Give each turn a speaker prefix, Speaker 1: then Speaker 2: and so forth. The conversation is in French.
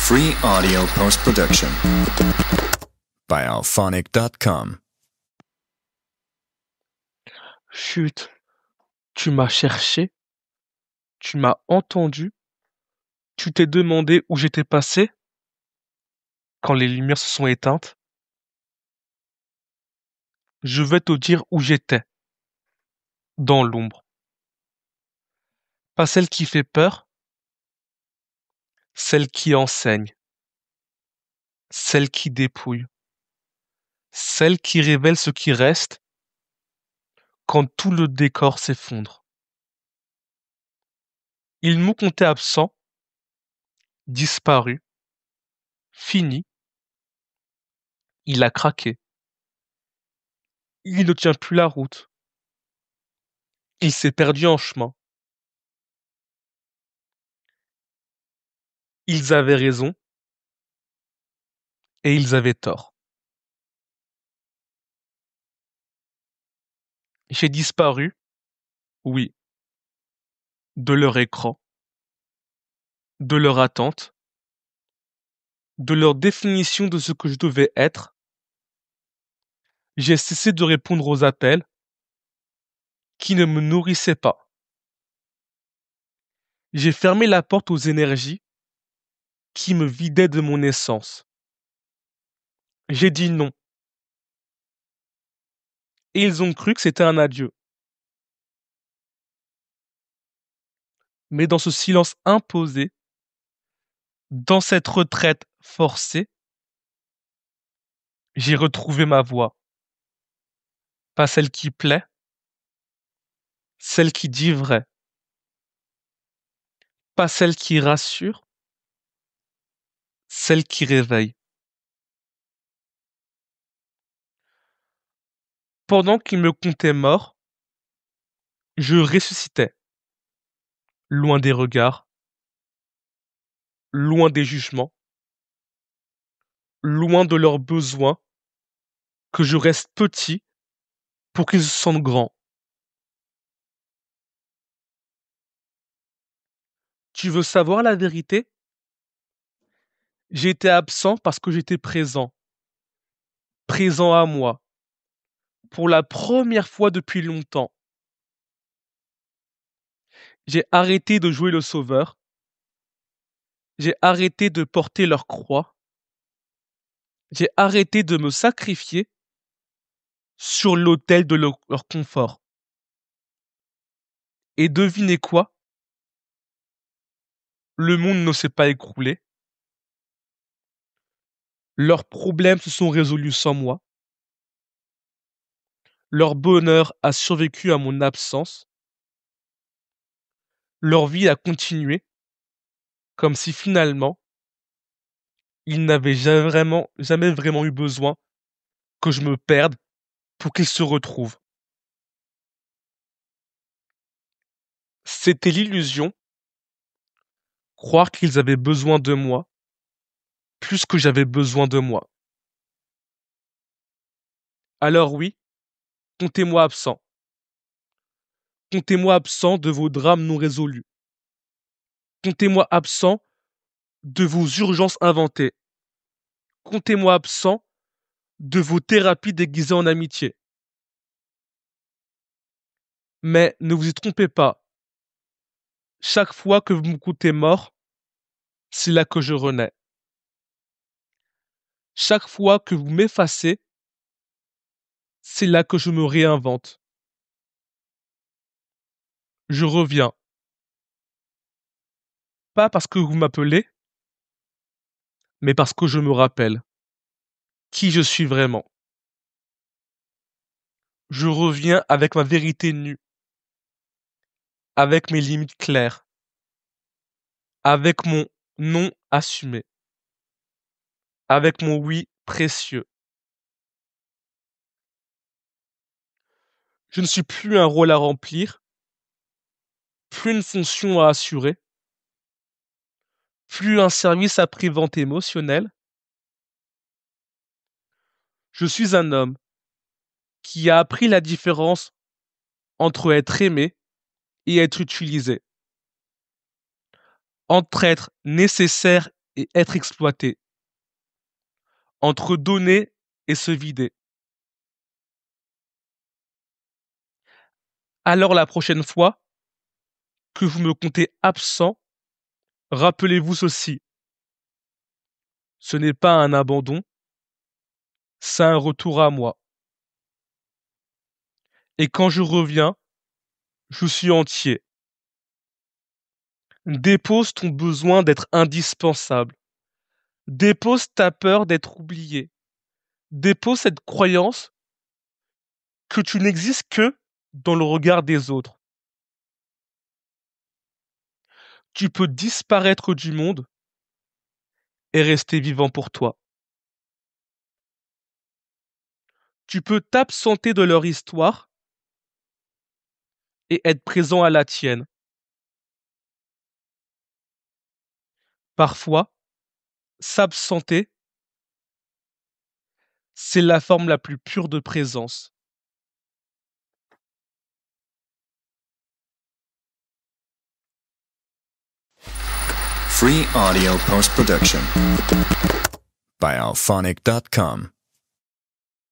Speaker 1: Free audio post-production by alphonic.com.
Speaker 2: Chut, tu m'as cherché, tu m'as entendu, tu t'es demandé où j'étais passé quand les lumières se sont éteintes. Je vais te dire où j'étais, dans l'ombre. Pas celle qui fait peur, celle qui enseigne, celle qui dépouille, celle qui révèle ce qui reste quand tout le décor s'effondre. Ils m'ont compté absent, disparu, fini. Il a craqué. Il ne tient plus la route. Il s'est perdu en chemin. Ils avaient raison et ils avaient tort. J'ai disparu, oui, de leur écran, de leur attente, de leur définition de ce que je devais être. J'ai cessé de répondre aux appels qui ne me nourrissaient pas. J'ai fermé la porte aux énergies qui me vidaient de mon essence. J'ai dit non. Et ils ont cru que c'était un adieu. Mais dans ce silence imposé, dans cette retraite forcée, j'ai retrouvé ma voix. Pas celle qui plaît, celle qui dit vrai. Pas celle qui rassure, celle qui réveille. Pendant qu'ils me comptaient mort, je ressuscitais, loin des regards, loin des jugements, loin de leurs besoins, que je reste petit pour qu'ils se sentent grands. Tu veux savoir la vérité? J'étais absent parce que j'étais présent, présent à moi, pour la première fois depuis longtemps. J'ai arrêté de jouer le sauveur, j'ai arrêté de porter leur croix, j'ai arrêté de me sacrifier sur l'autel de leur confort. Et devinez quoi? Le monde ne s'est pas écroulé. Leurs problèmes se sont résolus sans moi. Leur bonheur a survécu à mon absence. Leur vie a continué, comme si finalement, ils n'avaient jamais vraiment eu besoin que je me perde pour qu'ils se retrouvent. C'était l'illusion, croire qu'ils avaient besoin de moi, plus que j'avais besoin de moi. Alors oui, comptez-moi absent. Comptez-moi absent de vos drames non résolus. Comptez-moi absent de vos urgences inventées. Comptez-moi absent de vos thérapies déguisées en amitié. Mais ne vous y trompez pas. Chaque fois que vous me comptez mort, c'est là que je renais. Chaque fois que vous m'effacez, c'est là que je me réinvente. Je reviens. Pas parce que vous m'appelez, mais parce que je me rappelle qui je suis vraiment. Je reviens avec ma vérité nue, avec mes limites claires, avec mon non assumé, avec mon oui précieux. Je ne suis plus un rôle à remplir, plus une fonction à assurer, plus un service après-vente émotionnel. Je suis un homme qui a appris la différence entre être aimé et être utilisé, entre être nécessaire et être exploité, entre donner et se vider. Alors la prochaine fois que vous me comptez absent, rappelez-vous ceci. Ce n'est pas un abandon, c'est un retour à moi. Et quand je reviens, je suis entier. Dépose ton besoin d'être indispensable. Dépose ta peur d'être oublié. Dépose cette croyance que tu n'existes que dans le regard des autres. Tu peux disparaître du monde et rester vivant pour toi. Tu peux t'absenter de leur histoire et être présent à la tienne. Parfois, s'absenter, c'est la forme la plus pure de présence.
Speaker 1: Free audio post production by alphonic.com.